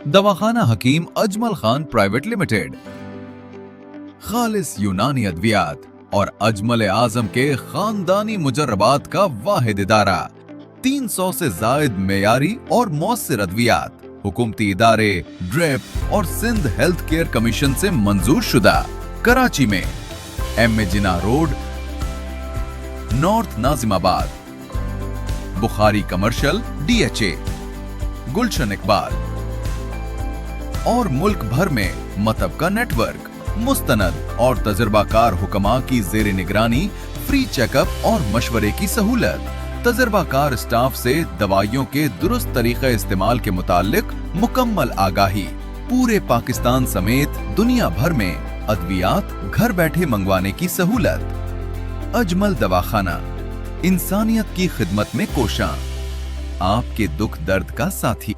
दवाखाना Hakim Ajmal Khan private limited, खालिस यूनानी अद्वियात और अजमल आजम के खानदानी मुजर्रबात का वाहिद इदारा, 300 से जायद मेयारी और मौसर अद्वियात, हुकूमती इदारे, ड्रिप और सिंध हेल्थ केयर कमीशन से मंजूर शुदा, कराची में M A. Jinnah road, north Nazimabad, Bukhari commercial, DHA, Gulshan Iqbal और मुल्क भर में मतब का नेटवर्क, मुस्तनद और तजर्बाकार हुक्मा की जेर निगरानी, फ्री चेकअप और मशवरे की सहूलत, तजर्बाकार स्टाफ से दवाइयों के दुरुस्त तरीके इस्तेमाल के मुतालिक मुकम्मल आगाही, पूरे पाकिस्तान समेत दुनिया भर में अद्वियात घर बैठे मंगवाने की सहूलत। अजमल दवाखाना, इंसानियत की खिदमत में कोशां, आपके दुख दर्द का साथी।